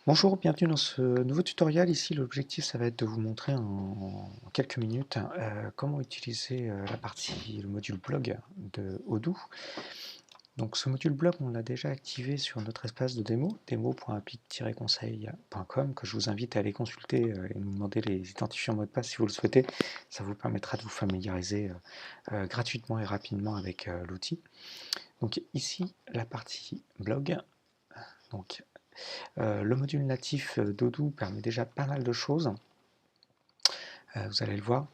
Bonjour, bienvenue dans ce nouveau tutoriel. Ici, l'objectif, ça va être de vous montrer en quelques minutes comment utiliser la partie, le module blog de Odoo. Donc ce module blog, on l'a déjà activé sur notre espace de démo, demo.applique-conseil.com, que je vous invite à aller consulter et nous demander les identifiants mots de passe si vous le souhaitez. Ça vous permettra de vous familiariser gratuitement et rapidement avec l'outil. Donc ici, la partie blog. Donc, le module natif d'Odoo permet déjà pas mal de choses, vous allez le voir.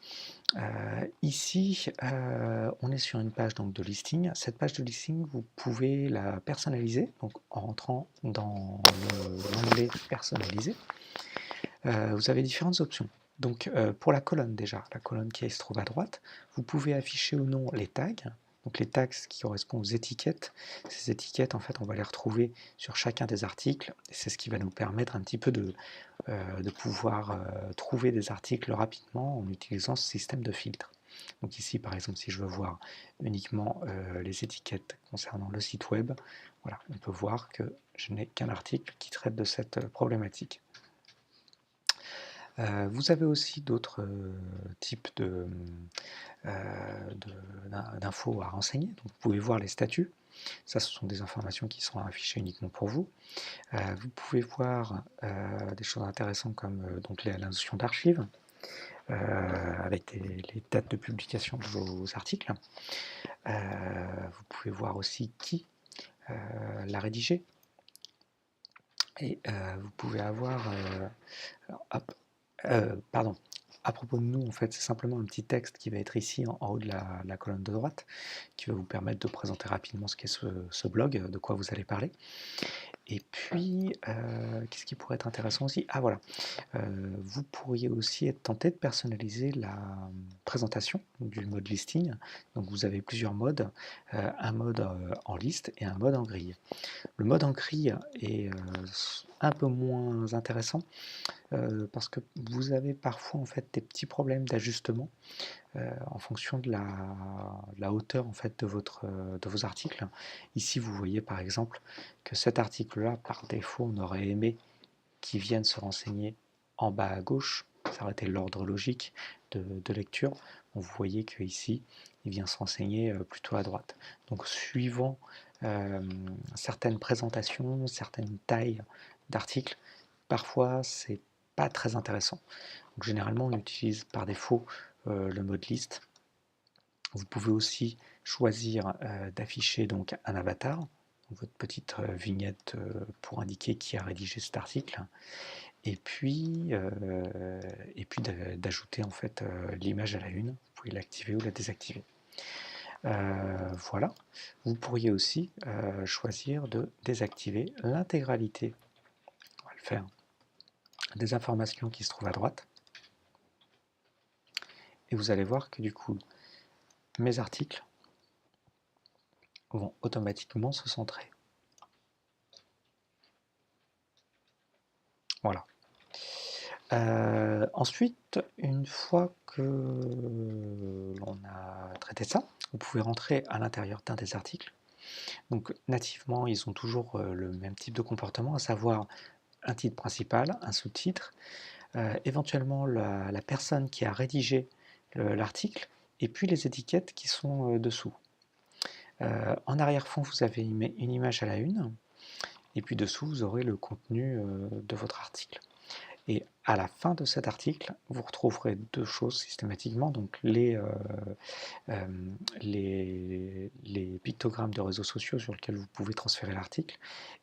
Ici, on est sur une page donc, de listing. Cette page de listing, vous pouvez la personnaliser donc, en rentrant dans l'onglet personnaliser. Vous avez différentes options. Donc pour la colonne déjà, la colonne qui se trouve à droite, vous pouvez afficher ou non les tags. Donc les tags qui correspondent aux étiquettes. Ces étiquettes, en fait, on va les retrouver sur chacun des articles. Et c'est ce qui va nous permettre un petit peu de pouvoir trouver des articles rapidement en utilisant ce système de filtre. Donc ici, par exemple, si je veux voir uniquement les étiquettes concernant le site web, voilà, on peut voir que je n'ai qu'un article qui traite de cette problématique. Vous avez aussi d'autres types d'infos à renseigner. Donc, vous pouvez voir les statuts. Ça, ce sont des informations qui seront affichées uniquement pour vous. Vous pouvez voir des choses intéressantes comme donc la notion d'archive, avec les dates de publication de vos articles. Vous pouvez voir aussi qui l'a rédigé. Et vous pouvez avoir... hop, pardon. À propos de nous, en fait, c'est simplement un petit texte qui va être ici en haut de la colonne de droite, qui va vous permettre de présenter rapidement ce qu'est ce blog, de quoi vous allez parler. Et puis, qu'est-ce qui pourrait être intéressant aussi? Ah voilà, vous pourriez aussi être tenté de personnaliser la présentation du mode listing. Donc vous avez plusieurs modes, un mode en liste et un mode en grille. Le mode en grille est un peu moins intéressant parce que vous avez parfois en fait des petits problèmes d'ajustement en fonction de la hauteur en fait de vos articles. Ici, vous voyez par exemple que cet article-là, par défaut, on aurait aimé qu'il vienne se renseigner en bas à gauche. Ça aurait été l'ordre logique de lecture. Vous voyez qu'ici, il vient se renseigner plutôt à droite. Donc, suivant certaines présentations, certaines tailles d'articles, parfois, c'est pas très intéressant. Donc, généralement, on utilise par défaut le mode liste. Vous pouvez aussi choisir d'afficher donc un avatar, votre petite vignette pour indiquer qui a rédigé cet article, et puis d'ajouter en fait l'image à la une. Vous pouvez l'activer ou la désactiver. Voilà. Vous pourriez aussi choisir de désactiver l'intégralité. On va le faire. Des informations qui se trouvent à droite. Et vous allez voir que du coup, mes articles vont automatiquement se centrer. Voilà. Ensuite, une fois que l'on a traité ça, vous pouvez rentrer à l'intérieur d'un des articles. Donc nativement, ils ont toujours le même type de comportement, à savoir un titre principal, un sous-titre, éventuellement la personne qui a rédigé l'article, et puis les étiquettes qui sont dessous. En arrière-fond, vous avez une image à la une, et puis dessous, vous aurez le contenu de votre article. Et à la fin de cet article, vous retrouverez deux choses systématiquement, donc les pictogrammes de réseaux sociaux sur lesquels vous pouvez transférer l'article,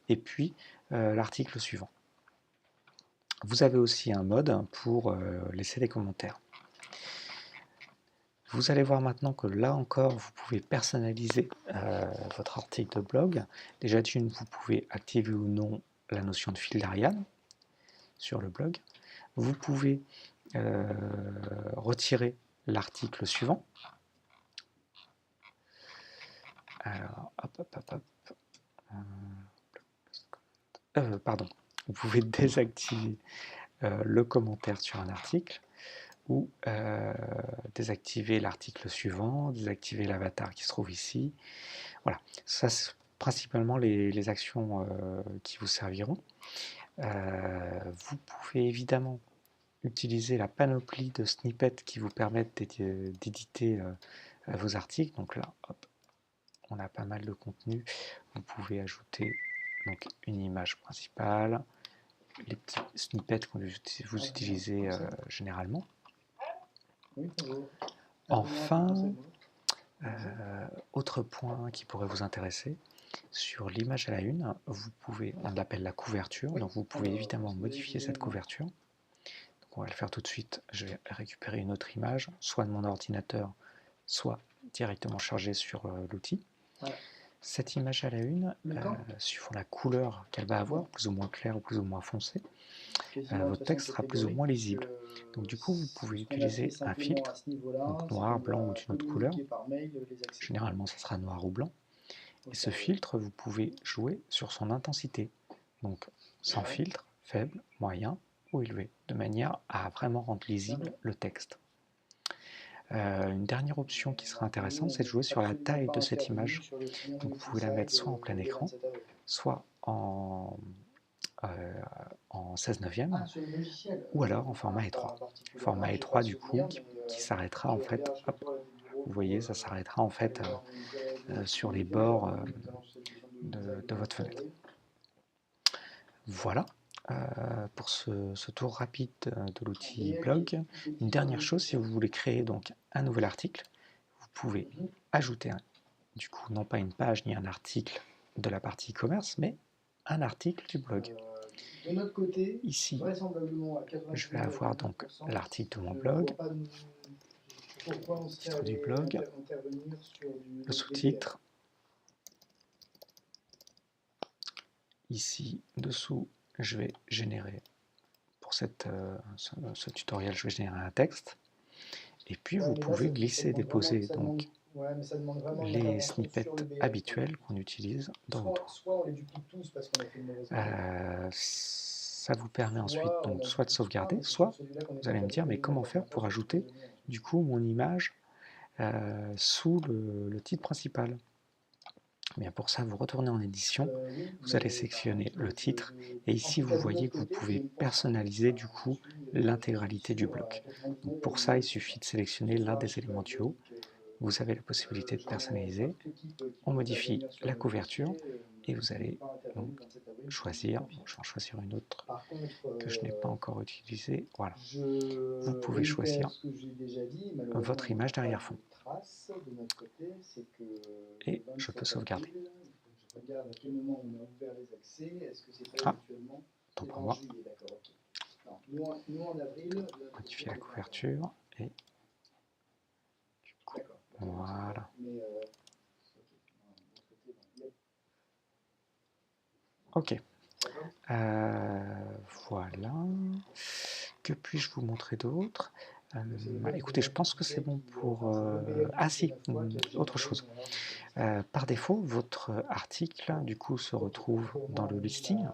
et puis l'article suivant. Vous avez aussi un mode pour laisser des commentaires. Vous allez voir maintenant que là encore, vous pouvez personnaliser votre article de blog. Déjà d'une, vous pouvez activer ou non la notion de fil d'Ariane sur le blog. Vous pouvez retirer l'article suivant. Alors, pardon. Vous pouvez désactiver le commentaire sur un article ou désactiver l'article suivant, désactiver l'avatar qui se trouve ici. Voilà, ça c'est principalement les actions qui vous serviront. Vous pouvez évidemment utiliser la panoplie de snippets qui vous permettent d'éditer vos articles. Donc là, hop, on a pas mal de contenu. Vous pouvez ajouter donc, une image principale, les petits snippets que vous utilisez généralement. Enfin, autre point qui pourrait vous intéresser, sur l'image à la une, vous pouvez, on l'appelle la couverture, donc vous pouvez évidemment modifier cette couverture. Donc on va le faire tout de suite. Je vais récupérer une autre image, soit de mon ordinateur, soit directement chargée sur l'outil. Cette image à la une, suivant la couleur qu'elle va avoir, plus ou moins claire ou plus ou moins foncée, votre texte sera plus ou moins lisible. Donc du coup, vous pouvez utiliser un filtre, donc noir, blanc ou d'une autre couleur. Généralement, ça sera noir ou blanc. Et ce filtre, vous pouvez jouer sur son intensité. Donc sans filtre, faible, moyen ou élevé, de manière à vraiment rendre lisible le texte. Une dernière option qui sera intéressante, c'est de jouer sur la taille de cette image. Donc vous pouvez la mettre soit en plein écran, soit en 16 neuvième, ou alors en format étroit. Format étroit du coup qui s'arrêtera en fait, hop, vous voyez, ça s'arrêtera en fait sur les bords de votre fenêtre. Voilà pour ce tour rapide de l'outil blog. Une dernière chose, si vous voulez créer donc un nouvel article, vous pouvez ajouter du coup non pas une page ni un article de la partie e-commerce, mais un article du blog. De notre côté, ici, je vais avoir donc l'article de mon blog, le titre du blog, le sous-titre. Ici, dessous, je vais générer, pour ce tutoriel, je vais générer un texte. Et puis, vous pouvez glisser, déposer donc les snippets habituels qu'on utilise dans votre tour. Ça vous permet ensuite donc soit de sauvegarder, soit vous allez me dire mais comment faire pour ajouter du coup mon image sous le titre principal. Bien pour ça, vous retournez en édition, vous allez sélectionner le titre et ici vous voyez que vous pouvez personnaliser du coup l'intégralité du bloc. Donc pour ça, il suffit de sélectionner l'un des éléments du haut. Vous avez la possibilité de personnaliser. On modifie la couverture et vous allez donc choisir, je vais en choisir une autre que je n'ai pas encore utilisée. Voilà. Vous pouvez choisir votre image d'arrière-fond. Et je peux sauvegarder. Ah, tant pour moi. Modifier la couverture et du coup, voilà. Ok. Voilà. Que puis-je vous montrer d'autre? Écoutez, je pense que c'est bon pour... Ah si, autre chose. Par défaut, votre article, du coup, se retrouve dans le listing.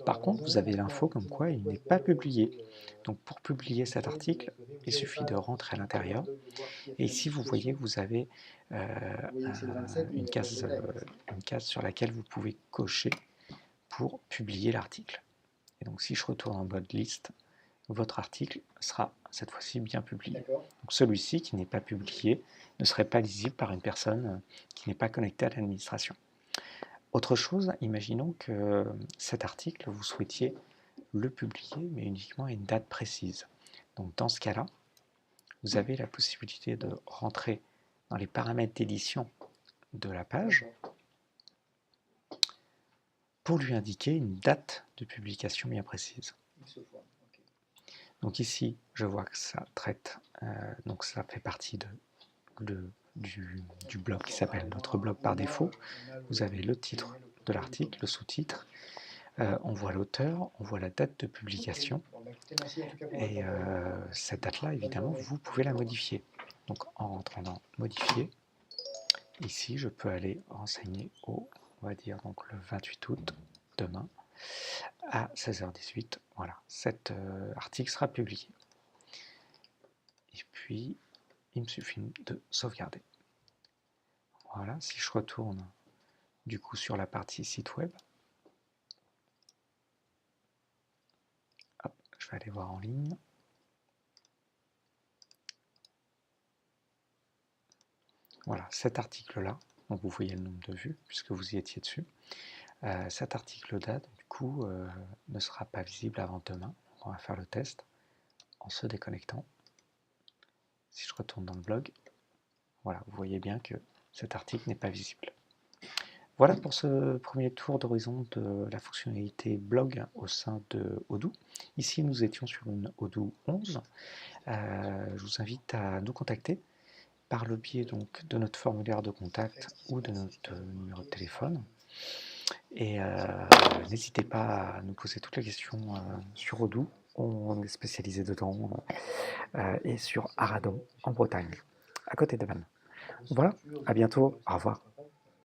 Par contre, vous avez l'info comme quoi il n'est pas publié. Donc pour publier cet article, il suffit de rentrer à l'intérieur. Et ici, vous voyez que vous avez une case sur laquelle vous pouvez cocher pour publier l'article. Et donc si je retourne en mode liste, votre article sera cette fois-ci bien publié. Donc celui-ci qui n'est pas publié ne serait pas lisible par une personne qui n'est pas connectée à l'administration. Autre chose, imaginons que cet article, vous souhaitiez le publier, mais uniquement à une date précise. Donc dans ce cas-là, vous avez la possibilité de rentrer dans les paramètres d'édition de la page pour lui indiquer une date de publication bien précise. Donc ici, je vois que ça traite, donc ça fait partie du blog qui s'appelle notre blog par défaut. Vous avez le titre de l'article, le sous-titre, on voit l'auteur, on voit la date de publication, et cette date-là, évidemment, vous pouvez la modifier. Donc en rentrant dans modifier, ici je peux aller renseigner au, on va dire donc le 28 août, demain, à 16h18, voilà, cet article sera publié. Et puis, il me suffit de sauvegarder. Voilà, si je retourne du coup sur la partie site web, je vais aller voir en ligne. Voilà, cet article-là, donc vous voyez le nombre de vues, puisque vous y étiez dessus. Cet article-là, du coup, ne sera pas visible avant demain. On va faire le test en se déconnectant. Si je retourne dans le blog, voilà, vous voyez bien que cet article n'est pas visible. Voilà pour ce premier tour d'horizon de la fonctionnalité blog au sein de Odoo. Ici, nous étions sur une Odoo 11. Je vous invite à nous contacter par le biais donc de notre formulaire de contact ou de notre numéro de téléphone. Et n'hésitez pas à nous poser toutes les questions sur Odoo. On est spécialisé dedans et sur Arradon en Bretagne, à côté de Vannes. Voilà, à bientôt, au revoir.